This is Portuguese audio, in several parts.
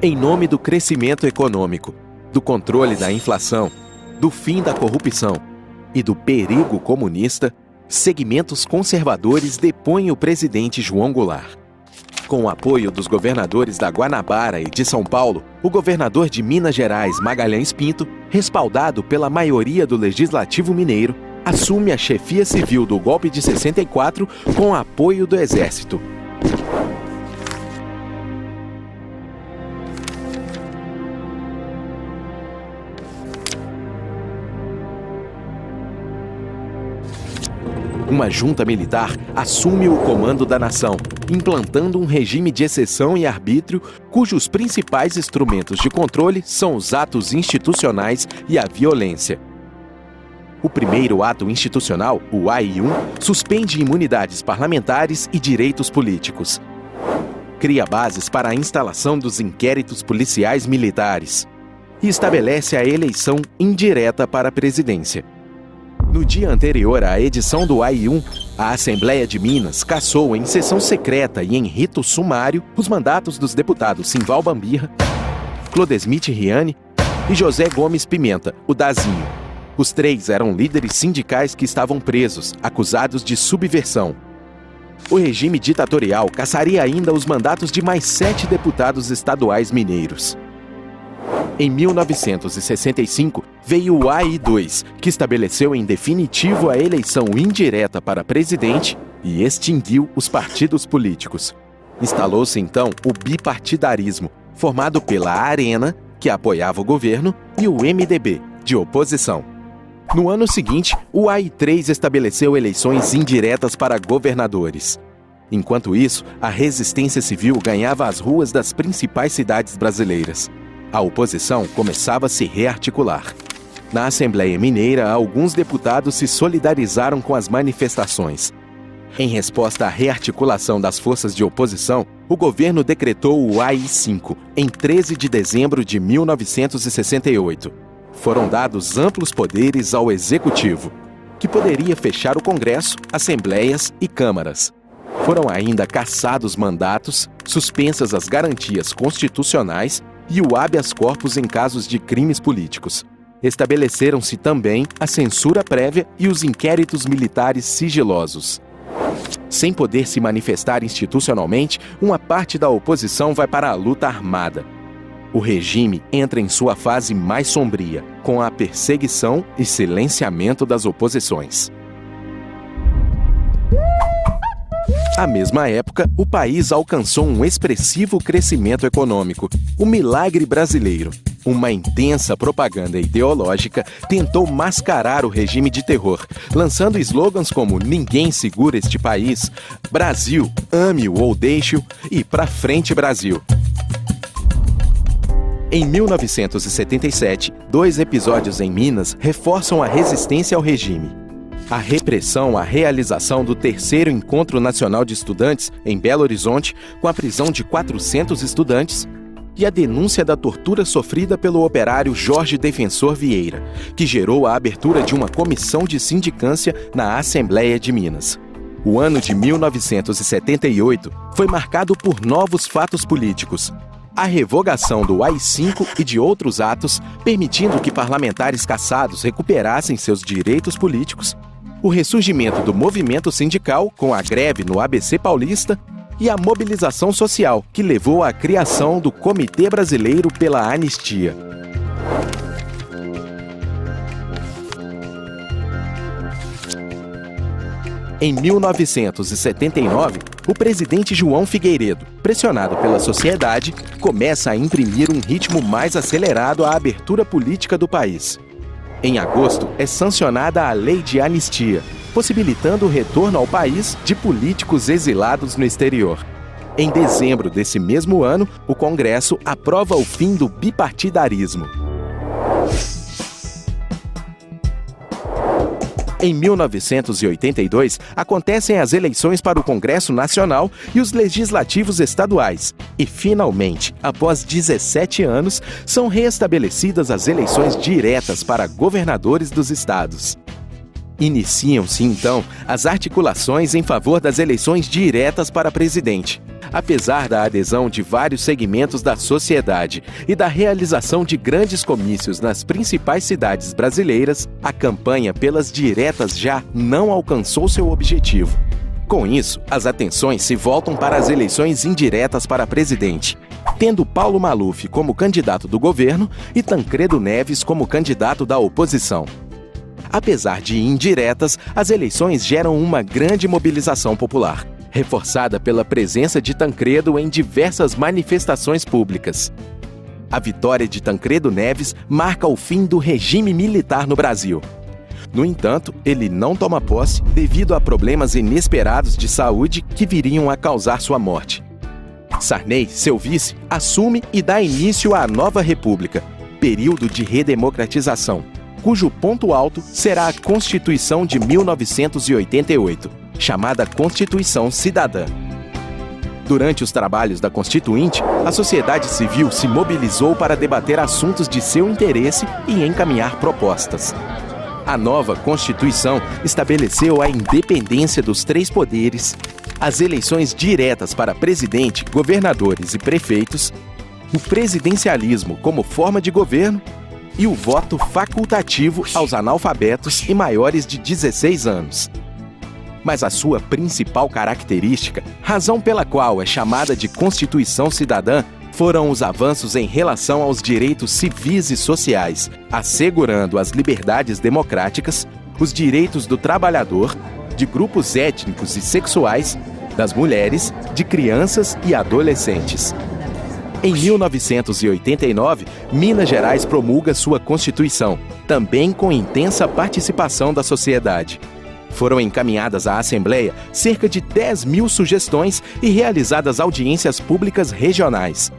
Em nome do crescimento econômico, do controle da inflação, do fim da corrupção e do perigo comunista, segmentos conservadores depõem o presidente João Goulart. Com o apoio dos governadores da Guanabara e de São Paulo, o governador de Minas Gerais, Magalhães Pinto, respaldado pela maioria do Legislativo Mineiro, assume a chefia civil do golpe de 64 com apoio do Exército. Uma junta militar assume o comando da nação, implantando um regime de exceção e arbítrio cujos principais instrumentos de controle são os atos institucionais e a violência. O primeiro ato institucional, o AI-1, suspende imunidades parlamentares e direitos políticos. Cria bases para a instalação dos inquéritos policiais militares e estabelece a eleição indireta para a presidência. No dia anterior à edição do AI-1, a Assembleia de Minas cassou em sessão secreta e em rito sumário os mandatos dos deputados Simval Bambirra, Clodesmith Riani e José Gomes Pimenta, o Dazinho. Os três eram líderes sindicais que estavam presos, acusados de subversão. O regime ditatorial cassaria ainda os mandatos de mais 7 deputados estaduais mineiros. Em 1965, veio o AI-2, que estabeleceu em definitivo a eleição indireta para presidente e extinguiu os partidos políticos. Instalou-se então o bipartidarismo, formado pela Arena, que apoiava o governo, e o MDB, de oposição. No ano seguinte, o AI-3 estabeleceu eleições indiretas para governadores. Enquanto isso, a resistência civil ganhava as ruas das principais cidades brasileiras. A oposição começava a se rearticular. Na Assembleia Mineira, alguns deputados se solidarizaram com as manifestações. Em resposta à rearticulação das forças de oposição, o governo decretou o AI-5 em 13 de dezembro de 1968. Foram dados amplos poderes ao Executivo, que poderia fechar o Congresso, assembleias e câmaras. Foram ainda cassados mandatos, suspensas as garantias constitucionais e o habeas corpus em casos de crimes políticos. Estabeleceram-se também a censura prévia e os inquéritos militares sigilosos. Sem poder se manifestar institucionalmente, uma parte da oposição vai para a luta armada. O regime entra em sua fase mais sombria, com a perseguição e silenciamento das oposições. À mesma época, o país alcançou um expressivo crescimento econômico, o milagre brasileiro. Uma intensa propaganda ideológica tentou mascarar o regime de terror, lançando slogans como "Ninguém segura este país", "Brasil, ame-o ou deixe-o" e "Pra frente, Brasil". Em 1977, 2 episódios em Minas reforçam a resistência ao regime. A repressão à realização do 3º Encontro Nacional de Estudantes, em Belo Horizonte, com a prisão de 400 estudantes, e a denúncia da tortura sofrida pelo operário Jorge Defensor Vieira, que gerou a abertura de uma comissão de sindicância na Assembleia de Minas. O ano de 1978 foi marcado por novos fatos políticos. A revogação do AI-5 e de outros atos, permitindo que parlamentares cassados recuperassem seus direitos políticos, o ressurgimento do movimento sindical com a greve no ABC Paulista e a mobilização social, que levou à criação do Comitê Brasileiro pela Anistia. Em 1979, o presidente João Figueiredo, pressionado pela sociedade, começa a imprimir um ritmo mais acelerado à abertura política do país. Em agosto, é sancionada a Lei de Anistia, possibilitando o retorno ao país de políticos exilados no exterior. Em dezembro desse mesmo ano, o Congresso aprova o fim do bipartidarismo. Em 1982, acontecem as eleições para o Congresso Nacional e os legislativos estaduais. E, finalmente, após 17 anos, são reestabelecidas as eleições diretas para governadores dos estados. Iniciam-se, então, as articulações em favor das eleições diretas para presidente. Apesar da adesão de vários segmentos da sociedade e da realização de grandes comícios nas principais cidades brasileiras, a campanha pelas diretas já não alcançou seu objetivo. Com isso, as atenções se voltam para as eleições indiretas para presidente, tendo Paulo Maluf como candidato do governo e Tancredo Neves como candidato da oposição. Apesar de indiretas, as eleições geram uma grande mobilização popular, reforçada pela presença de Tancredo em diversas manifestações públicas. A vitória de Tancredo Neves marca o fim do regime militar no Brasil. No entanto, ele não toma posse devido a problemas inesperados de saúde que viriam a causar sua morte. Sarney, seu vice, assume e dá início à nova república, período de redemocratização, cujo ponto alto será a Constituição de 1988. Chamada Constituição Cidadã. Durante os trabalhos da Constituinte, a sociedade civil se mobilizou para debater assuntos de seu interesse e encaminhar propostas. A nova Constituição estabeleceu a independência dos três poderes, as eleições diretas para presidente, governadores e prefeitos, o presidencialismo como forma de governo e o voto facultativo aos analfabetos e maiores de 16 anos. Mas a sua principal característica, razão pela qual é chamada de Constituição Cidadã, foram os avanços em relação aos direitos civis e sociais, assegurando as liberdades democráticas, os direitos do trabalhador, de grupos étnicos e sexuais, das mulheres, de crianças e adolescentes. Em 1989, Minas Gerais promulga sua Constituição, também com intensa participação da sociedade. Foram encaminhadas à Assembleia cerca de 10.000 sugestões e realizadas audiências públicas regionais.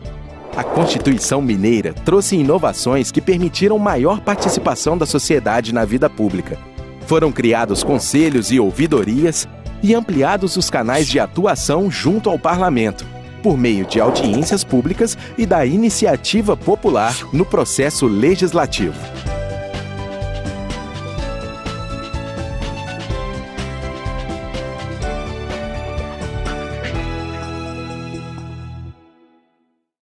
A Constituição Mineira trouxe inovações que permitiram maior participação da sociedade na vida pública. Foram criados conselhos e ouvidorias e ampliados os canais de atuação junto ao parlamento, por meio de audiências públicas e da iniciativa popular no processo legislativo.